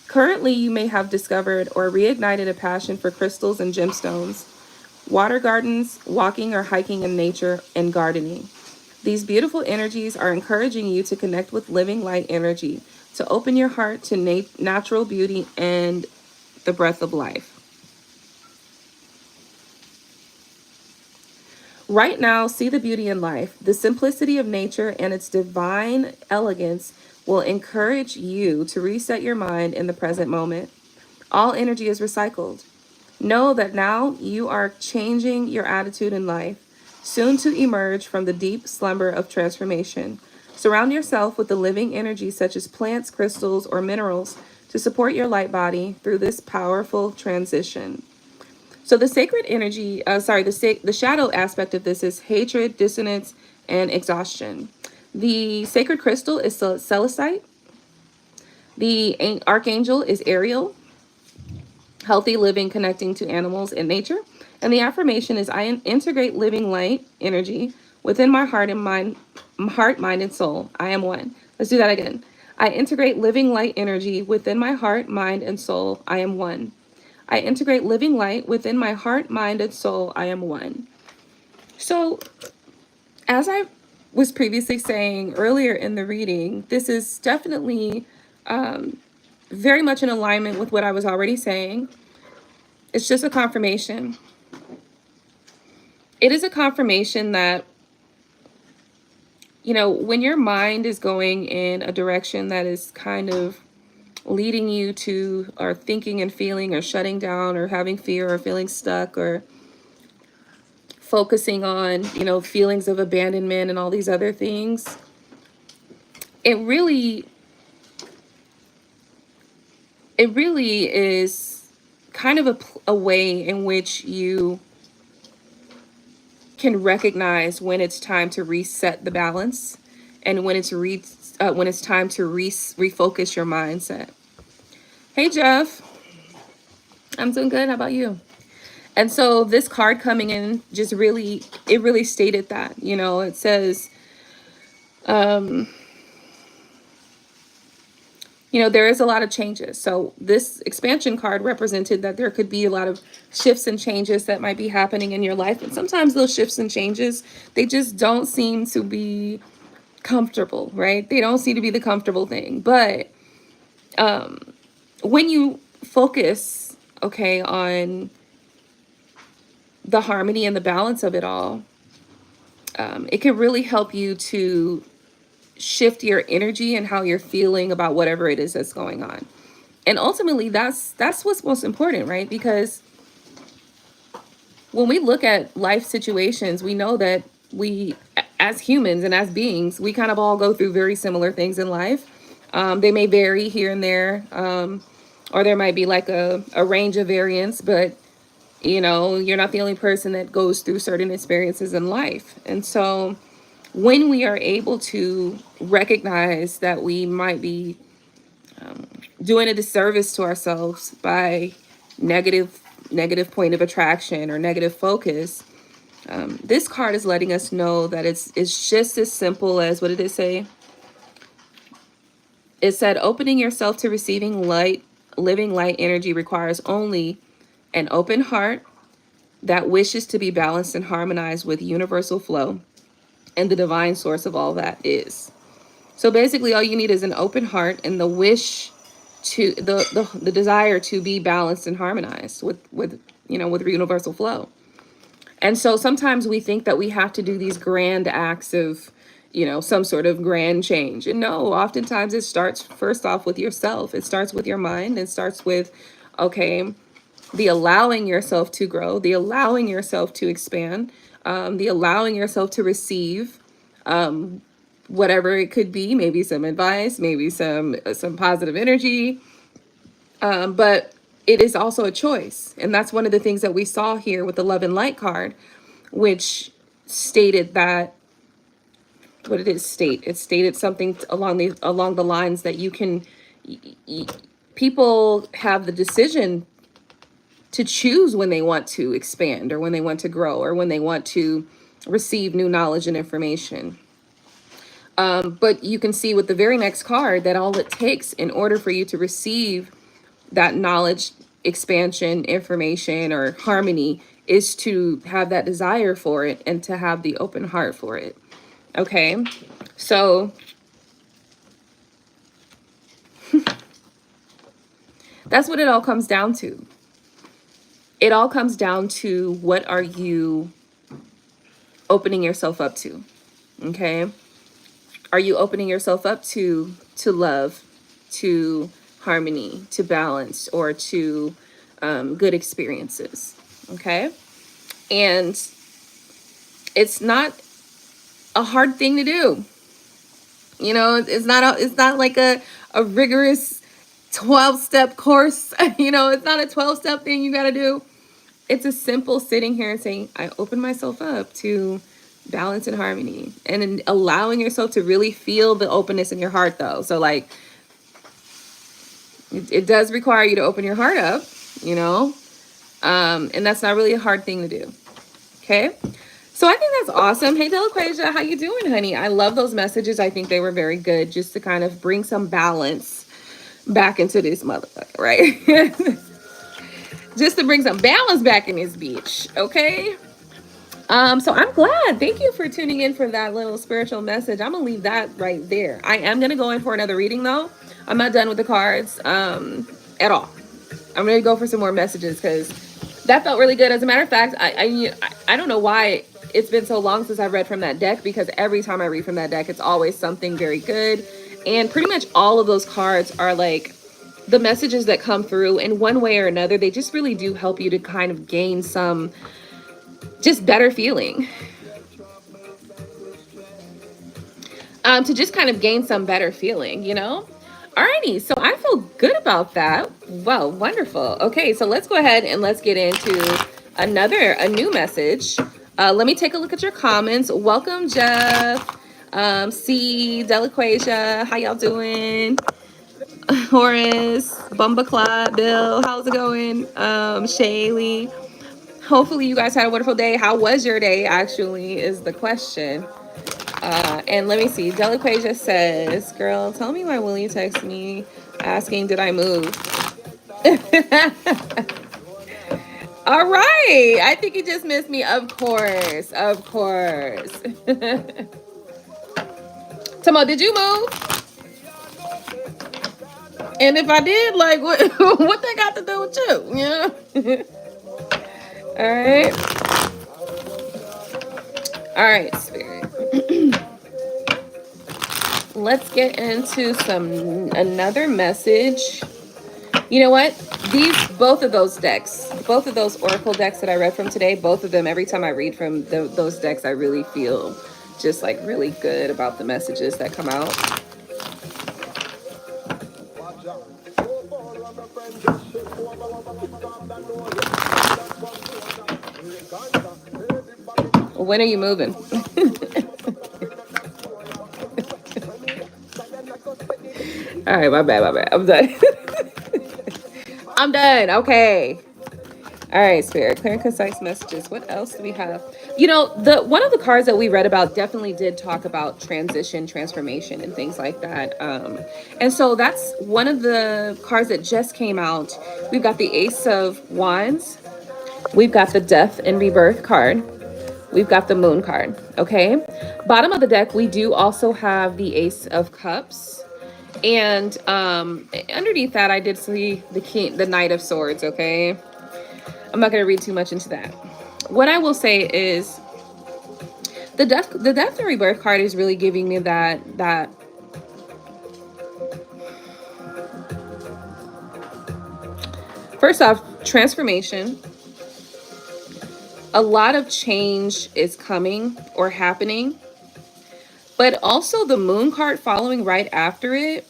Currently, you may have discovered or reignited a passion for crystals and gemstones, water gardens, walking or hiking in nature, and gardening. These beautiful energies are encouraging you to connect with living light energy, to open your heart to natural beauty and the breath of life. Right now, see the beauty in life. The simplicity of nature and its divine elegance will encourage you to reset your mind in the present moment. All energy is recycled. Know that now you are changing your attitude in life, soon to emerge from the deep slumber of transformation. Surround yourself with the living energy such as plants, crystals, or minerals to support your light body through this powerful transition. So the sacred energy, the shadow aspect of this is hatred, dissonance, and exhaustion. The sacred crystal is celestite. The archangel is Ariel, healthy living connecting to animals and nature. And the affirmation is, I integrate living light energy within my heart, mind, and soul. I am one. Let's do that again. I integrate living light energy within my heart, mind, and soul. I am one. I integrate living light within my heart, mind, and soul. I am one. So, as I was previously saying earlier in the reading, this is definitely very much in alignment with what I was already saying. It's just a confirmation. It is a confirmation that, you know, when your mind is going in a direction that is kind of leading you to, or thinking and feeling, or shutting down, or having fear, or feeling stuck, or focusing on, you know, feelings of abandonment and all these other things, it really is kind of a way in which you can recognize when it's time to reset the balance, and when it's time to refocus your mindset. Hey Jeff, I'm doing good. How about you? And so this card coming in just really stated that, you know, it says, you know, there is a lot of changes. So this expansion card represented that there could be a lot of shifts and changes that might be happening in your life. And sometimes those shifts and changes, they just don't seem to be comfortable, right? They don't seem to be the comfortable thing. But when you focus, okay, on the harmony and the balance of it all, it can really help you to shift your energy and how you're feeling about whatever it is that's going on. And ultimately, that's what's most important, right? Because when we look at life situations, we know that we, as humans and as beings, we kind of all go through very similar things in life. They may vary here and there, or there might be like a range of variance, but you know, you're not the only person that goes through certain experiences in life. And so when we are able to recognize that we might be doing a disservice to ourselves by negative point of attraction or negative focus, this card is letting us know that it's just as simple as, what did it say? It said, opening yourself to receiving light, living light energy requires only an open heart that wishes to be balanced and harmonized with universal flow and the divine source of all that is. So basically all you need is an open heart and the wish to the desire to be balanced and harmonized with with universal flow. And so sometimes we think that we have to do these grand acts of, some sort of grand change. And no, oftentimes it starts first off with yourself. It starts with your mind. It starts with, okay, the allowing yourself to grow, the allowing yourself to expand, the allowing yourself to receive whatever it could be, maybe some advice, maybe some positive energy. But it is also a choice. And that's one of the things that we saw here with the Love and Light card, which stated that, what did it state? It stated something along the lines that people have the decision to choose when they want to expand or when they want to grow or when they want to receive new knowledge and information. But you can see with the very next card that all it takes in order for you to receive that knowledge, expansion, information, or harmony is to have that desire for it and to have the open heart for it. Okay, so that's what it all comes down to. It all comes down to, what are you opening yourself up to? Okay, are you opening yourself up to love, to harmony, to balance, or to good experiences? Okay, and it's not a hard thing to do. It's not like a rigorous 12-step course. It's not a 12-step thing you got to do. It's a simple sitting here and saying, I open myself up to balance and harmony, and then allowing yourself to really feel the openness in your heart, though. So like, it does require you to open your heart up, and that's not really a hard thing to do. Okay. So I think that's awesome. Hey, Delaquasia, how you doing, honey? I love those messages. I think they were very good, just to kind of bring some balance back into this motherfucker, right? Just to bring some balance back in this beach, okay? So I'm glad. Thank you for tuning in for that little spiritual message. I'm gonna leave that right there. I am gonna go in for another reading, though. I'm not done with the cards at all. I'm gonna go for some more messages because that felt really good. As a matter of fact, I don't know why it's been so long since I've read from that deck, because every time I read from that deck, it's always something very good. And pretty much all of those cards are like the messages that come through in one way or another. They just really do help you to kind of gain some just better feeling. To just kind of gain some better feeling, Alrighty, so I feel good about that. Well, wonderful. Okay, so let's go ahead and let's get into a new message. Let me take a look at your comments. Welcome, Jeff. C, Delaquasia, how y'all doing? Horace, Bumbaclot, Bill, how's it going? Shaylee. Hopefully you guys had a wonderful day. How was your day, actually, is the question. And let me see. Delaquasia says, girl, tell me why will you text me asking, did I move? All right. I think you just missed me. Of course. Of course. Tomo, did you move? And if I did, like, what they got to do with you? All right. All right, Spirit. Let's get into another message. You know what? Both of those decks, both of those oracle decks that I read from today, both of them, every time I read from those decks, I really feel just like really good about the messages that come out. When are you moving? All right, my bad. I'm done. I'm done. Okay. All right, Spirit, clear and concise messages. What else do we have? You know, the one of the cards that we read about definitely did talk about transition, transformation, and things like that. And so that's one of the cards that just came out. We've got the Ace of Wands. We've got the Death and Rebirth card. We've got the Moon card. Okay. Bottom of the deck, we do also have the Ace of Cups. And underneath that, I did see the Knight of Swords. Okay. I'm not going to read too much into that. What I will say is the death and rebirth card is really giving me that first off, transformation. A lot of change is coming or happening, but also the Moon card following right after it.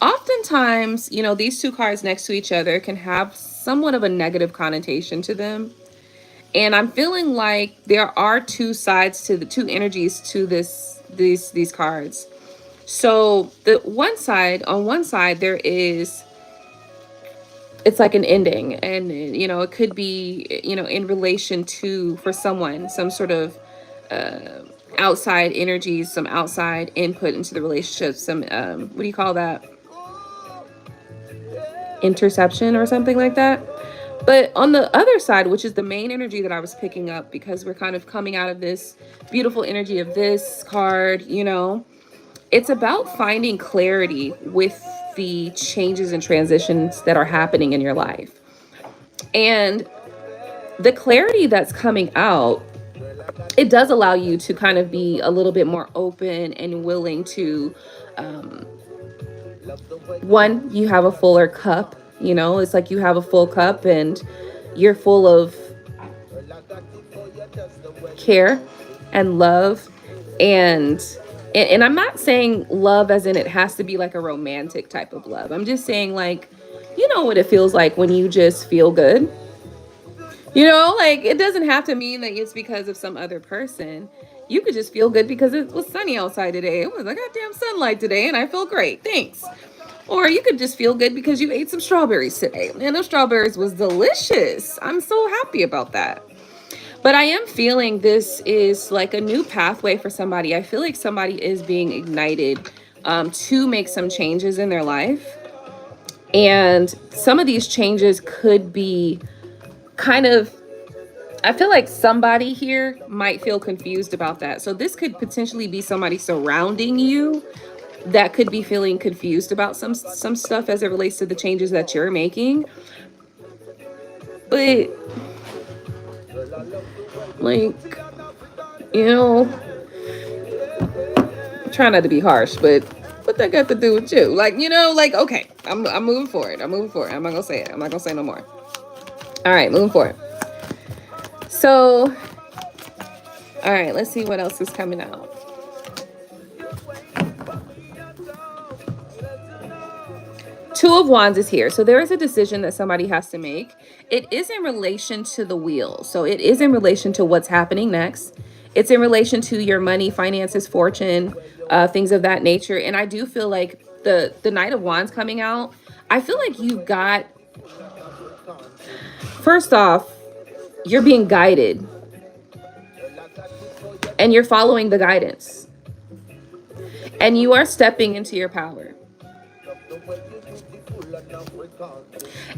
Oftentimes, you know, these two cards next to each other can have somewhat of a negative connotation to them. And I'm feeling like there are two sides to the two energies to these cards. So the on one side, there is, it's like an ending, and you know, it could be, you know, in relation to, for someone, some sort of outside energies, some outside input into the relationship, some what do you call that? Interception or something like that. But on the other side, which is the main energy that I was picking up, because we're kind of coming out of this beautiful energy of this card, you know, it's about finding clarity with the changes and transitions that are happening in your life. And the clarity that's coming out, it does allow you to kind of be a little bit more open and willing to, one, you have a fuller cup, you know, it's like you have a full cup and you're full of care and love. And I'm not saying love as in it has to be like a romantic type of love. I'm just saying, like, you know what it feels like when you just feel good. You know, like, it doesn't have to mean that it's because of some other person. You could just feel good because it was sunny outside today. It was like goddamn sunlight today and I feel great. Thanks. Or you could just feel good because you ate some strawberries today. And those strawberries was delicious. I'm so happy about that. But I am feeling this is like a new pathway for somebody. I feel like somebody is being ignited to make some changes in their life. And some of these changes could be kind of, I feel like somebody here might feel confused about that. So this could potentially be somebody surrounding you that could be feeling confused about some stuff as it relates to the changes that you're making. But like, you know, I'm trying not to be harsh, but what that got to do with you? Like, you know, like, okay, I'm moving forward. I'm moving forward. I'm not gonna say it. I'm not gonna say no more. All right, moving forward. So, all right, let's see what else is coming out. Two of Wands is here. So there is a decision that somebody has to make. It is in relation to the wheel. So it is in relation to what's happening next. It's in relation to your money, finances, fortune, things of that nature. And I do feel like the Knight of Wands coming out, I feel like you've got, first off, you're being guided and you're following the guidance and you are stepping into your power.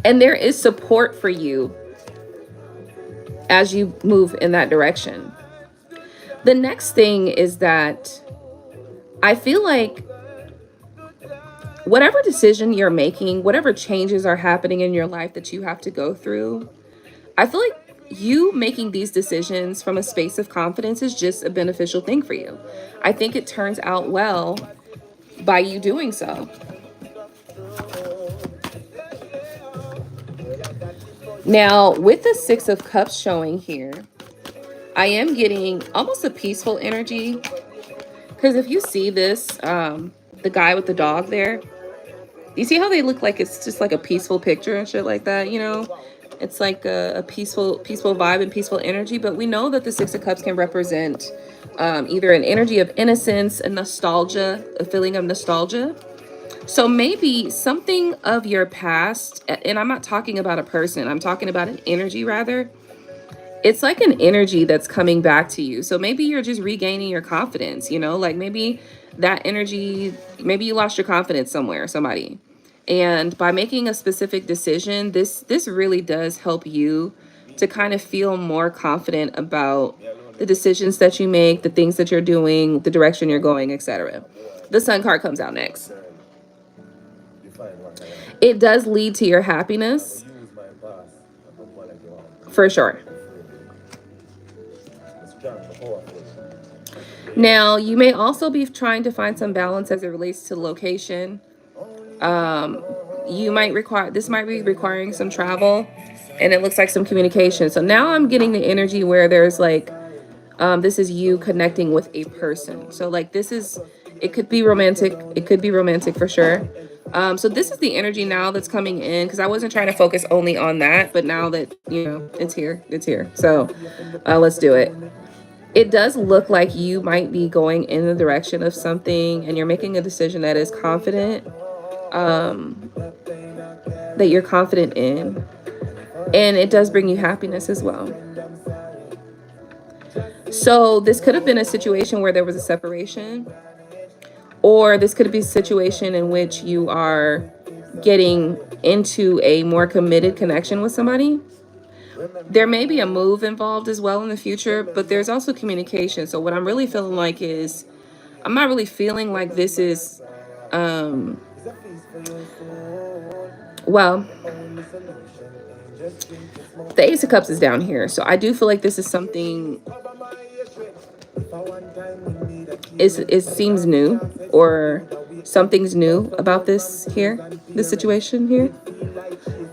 And there is support for you as you move in that direction. The next thing is that I feel like whatever decision you're making, whatever changes are happening in your life that you have to go through, I feel like you making these decisions from a space of confidence is just a beneficial thing for you. I think it turns out well by you doing so. Now, with the Six of Cups showing here, I am getting almost a peaceful energy. Because if you see this, the guy with the dog there, you see how they look like it's just like a peaceful picture and shit like that, you know? It's like a peaceful vibe and peaceful energy. But we know that the Six of Cups can represent either an energy of innocence and nostalgia, a feeling of nostalgia. So maybe something of your past, and I'm not talking about a person, I'm talking about an energy rather. It's like an energy that's coming back to you. So maybe you're just regaining your confidence, you know, like maybe that energy, maybe you lost your confidence somewhere, somebody. And by making a specific decision, this really does help you to kind of feel more confident about the decisions that you make, the things that you're doing, the direction you're going, etc. The Sun card comes out next. It does lead to your happiness for sure. Now, you may also be trying to find some balance as it relates to location. You might require, this might be requiring some travel, and it looks like some communication. So now I'm getting the energy where there's like, this is you connecting with a person. So like this is, it could be romantic. It could be romantic for sure. So this is the energy now that's coming in, because I wasn't trying to focus only on that, but now that, you know, it's here, it's here. So let's do it. It does look like you might be going in the direction of something, and you're making a decision that is confident, that you're confident in, and it does bring you happiness as well. So this could have been a situation where there was a separation, or this could be a situation in which you are getting into a more committed connection with somebody. There may be a move involved as well in the future, but there's also communication. So what I'm really feeling like is, I'm not really feeling like this is, well, the Ace of Cups is down here. So I do feel like this is something, it seems new, or something's new about this here, this situation here.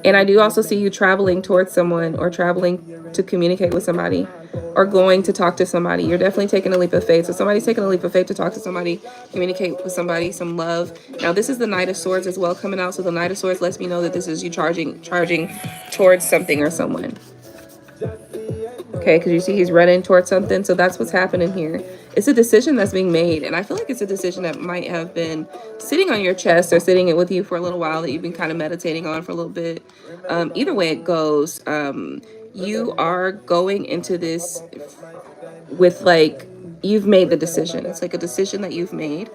And I do also see you traveling towards someone, or traveling to communicate with somebody, or going to talk to somebody. You're definitely taking a leap of faith. So somebody's taking a leap of faith to talk to somebody, communicate with somebody, some love. Now this is the Knight of Swords as well coming out. So the Knight of Swords lets me know that this is you charging towards something or someone. Okay, because you see he's running towards something. So that's what's happening here. It's a decision that's being made. And I feel like it's a decision that might have been sitting on your chest, or sitting it with you for a little while, that you've been kind of meditating on for a little bit. Either way it goes, you are going into this with like, you've made the decision. It's like a decision that you've made.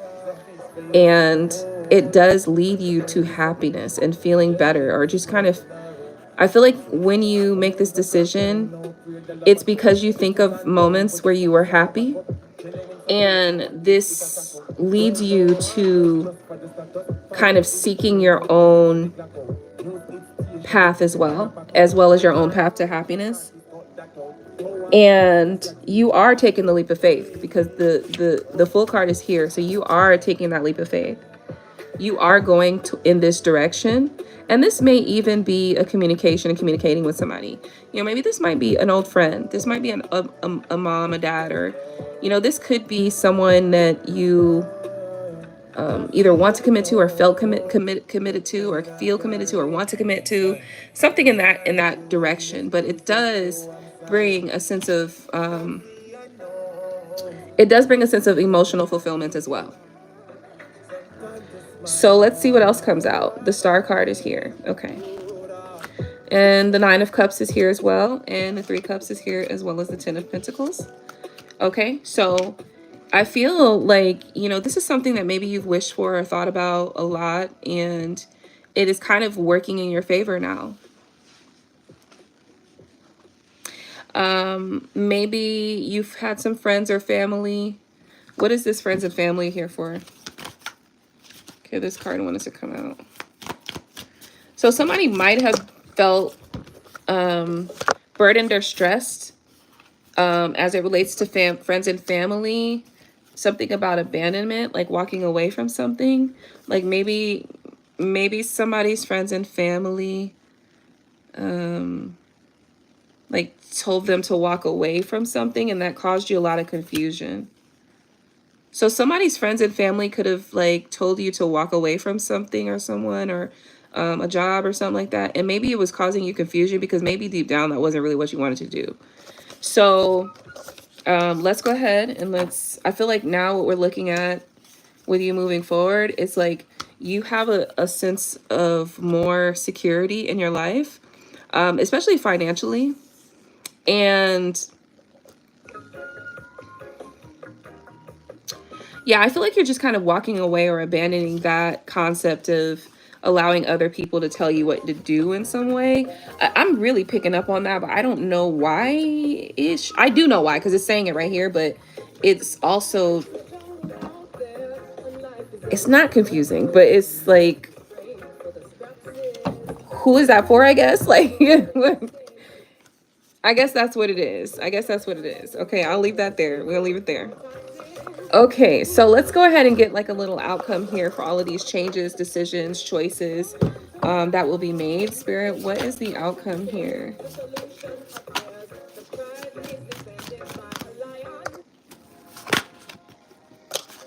And it does lead you to happiness and feeling better, or just kind of, I feel like when you make this decision, it's because you think of moments where you were happy, and this leads you to kind of seeking your own path as well as your own path to happiness. And you are taking the leap of faith, because the full card is here. So you are taking that leap of faith. You are going to in this direction. And this may even be a communication and communicating with somebody. You know, maybe this might be an old friend. This might be a mom, a dad, or, you know, this could be someone that you either want to commit to, or felt committed to, or feel committed to, or want to commit to, something in that direction. But it does bring a sense of emotional fulfillment as well. So let's see what else comes out. The Star card is here. Okay. And the Nine of Cups is here as well. And the Three Cups is here, as well as the Ten of Pentacles. Okay. So I feel like, you know, this is something that maybe you've wished for or thought about a lot, and it is kind of working in your favor now. Maybe you've had some friends or family. What is this friends and family here for? Okay, this card wanted to come out. So somebody might have felt burdened or stressed as it relates to friends and family. Something about abandonment, like walking away from something. Like maybe somebody's friends and family like told them to walk away from something, and that caused you a lot of confusion. So somebody's friends and family could have like told you to walk away from something or someone, or a job or something like that. And maybe it was causing you confusion, because maybe deep down that wasn't really what you wanted to do. So let's go ahead and I feel like now what we're looking at with you moving forward, it's like you have a sense of more security in your life, especially financially. And yeah, I feel like you're just kind of walking away or abandoning that concept of allowing other people to tell you what to do in some way. I'm really picking up on that, but I don't know why ish. I do know why, because it's saying it right here, but it's also, it's not confusing, but it's like, who is that for, I guess? Like, I guess that's what it is. I guess that's what it is. Okay, I'll leave that there. We'll leave it there. Okay, so let's go ahead and get like a little outcome here for all of these changes, decisions, choices that will be made. Spirit, what is the outcome here?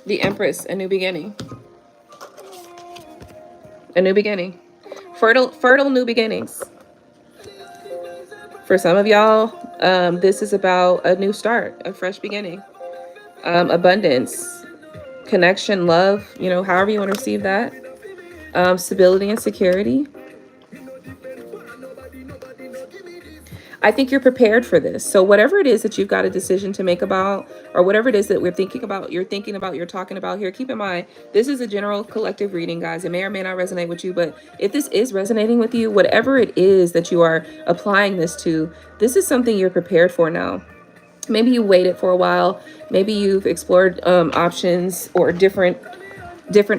The Empress, a new beginning. A new beginning. Fertile new beginnings. For some of y'all, this is about a new start, a fresh beginning. Abundance, connection, love, you know, however you want to receive that. Stability and security. I think you're prepared for this. So whatever it is that you've got a decision to make about, or whatever it is that we're thinking about, you're talking about here, keep in mind, this is a general collective reading, guys. It may or may not resonate with you, but if this is resonating with you, whatever it is that you are applying this to, this is something you're prepared for now. Maybe you waited for a while. Maybe you've explored options or different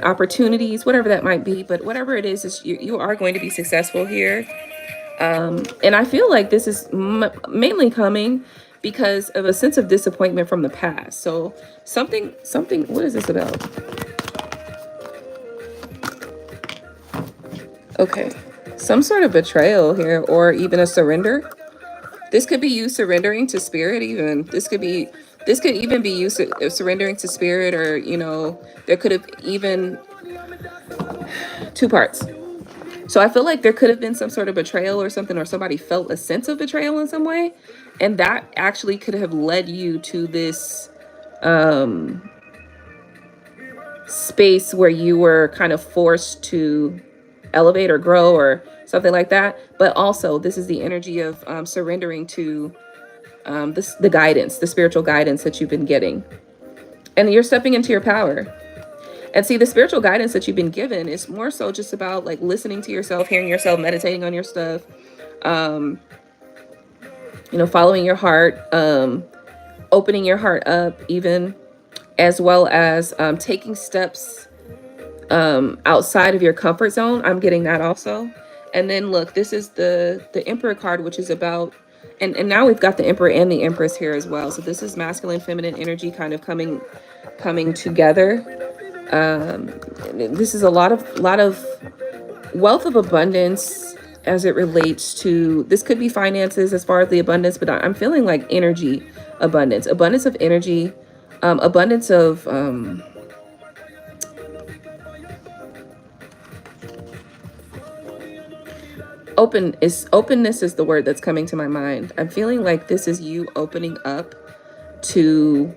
opportunities, whatever that might be. But whatever it is you are going to be successful here. And I feel like this is mainly coming because of a sense of disappointment from the past. So something, what is this about? Okay. Some sort of betrayal here, or even a surrender. This could be you surrendering to spirit even. This could even be you surrendering to spirit, or, you know, there could have even two parts. So I feel like there could have been some sort of betrayal or something, or somebody felt a sense of betrayal in some way. And that actually could have led you to this space where you were kind of forced to elevate or grow or something like that. But also, this is the energy of surrendering to the guidance, the spiritual guidance that you've been getting. And you're stepping into your power. And see, the spiritual guidance that you've been given is more so just about like listening to yourself, hearing yourself, meditating on your stuff, you know, following your heart, opening your heart up even, as well as taking steps outside of your comfort zone. I'm getting that also. And then look, this is the Emperor card, which is about, and now we've got the Emperor and the Empress here as well. So this is masculine, feminine energy kind of coming together. This is a lot of wealth of abundance as it relates to, this could be finances as far as the abundance, but I'm feeling like energy abundance of energy, abundance of openness is the word that's coming to my mind. I'm feeling like this is you opening up to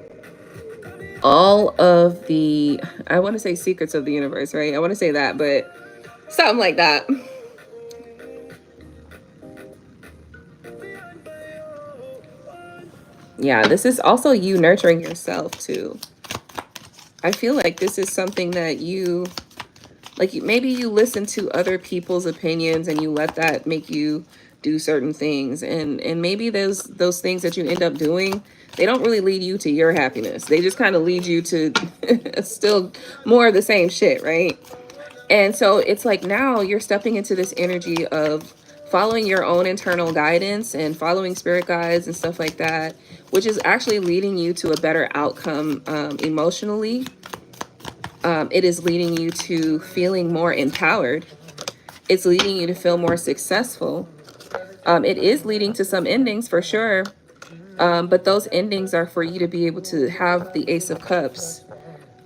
all of the, I want to say secrets of the universe, right? I want to say that, but something like that. Yeah, this is also you nurturing yourself too. I feel like this is something that you, like, maybe you listen to other people's opinions and you let that make you do certain things, and maybe those things that you end up doing, they don't really lead you to your happiness. They just kind of lead you to still more of the same shit, right? And so it's like now you're stepping into this energy of following your own internal guidance and following spirit guides and stuff like that, which is actually leading you to a better outcome emotionally. It is leading you to feeling more empowered. It's leading you to feel more successful. It is leading to some endings for sure. But those endings are for you to be able to have the Ace of Cups.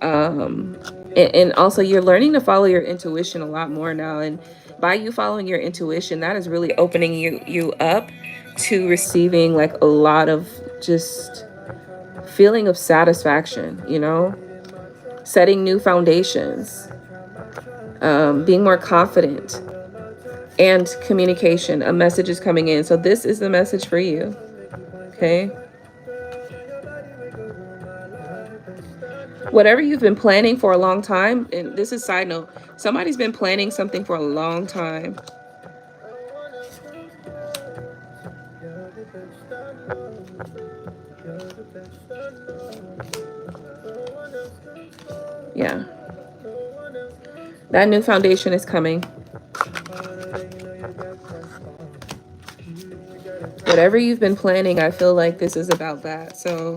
And also you're learning to follow your intuition a lot more now. And by you following your intuition, that is really opening you up to receiving like a lot of just feeling of satisfaction, you know, setting new foundations. being more confident, and communication. A message is coming in. So this is the message for you. Okay. Whatever you've been planning for a long time, and this is side note, somebody's been planning something for a long time. Yeah. That new foundation is coming. Whatever you've been planning, I feel like this is about that. So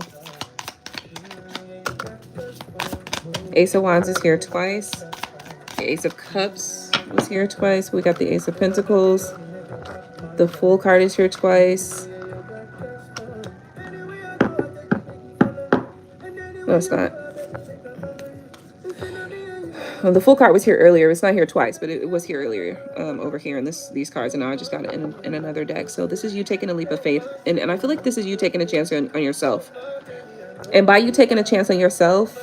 Ace of Wands is here twice. The Ace of Cups was here twice. We got the Ace of Pentacles. The Fool card is here twice. No, it's not. Well, the Fool card was here earlier. It's not here twice, but it was here earlier, over here in these cards, and now I just got it in another deck. So this is you taking a leap of faith, and I feel like this is you taking a chance on yourself. And by you taking a chance on yourself,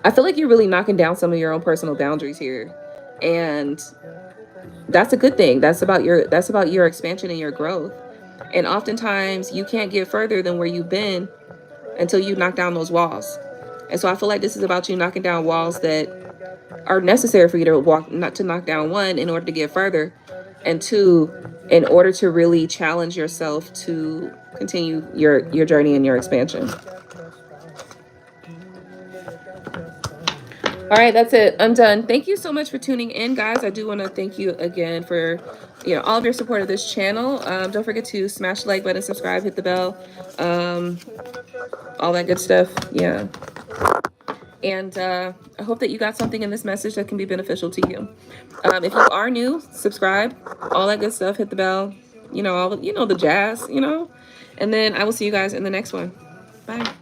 I feel like you're really knocking down some of your own personal boundaries here, and that's a good thing. That's about your expansion and your growth. And oftentimes you can't get further than where you've been until you knock down those walls. And so I feel like this is about you knocking down walls that are necessary for you to knock down, one, in order to get further, and two, in order to really challenge yourself to continue your journey and your expansion. All right, that's it. I'm done. Thank you so much for tuning in, guys. I do want to thank you again for, all of your support of this channel. Don't forget to smash the like button, subscribe, hit the bell, all that good stuff. Yeah. And I hope that you got something in this message that can be beneficial to you. If you are new, subscribe, all that good stuff, hit the bell, all the jazz, And then I will see you guys in the next one. Bye.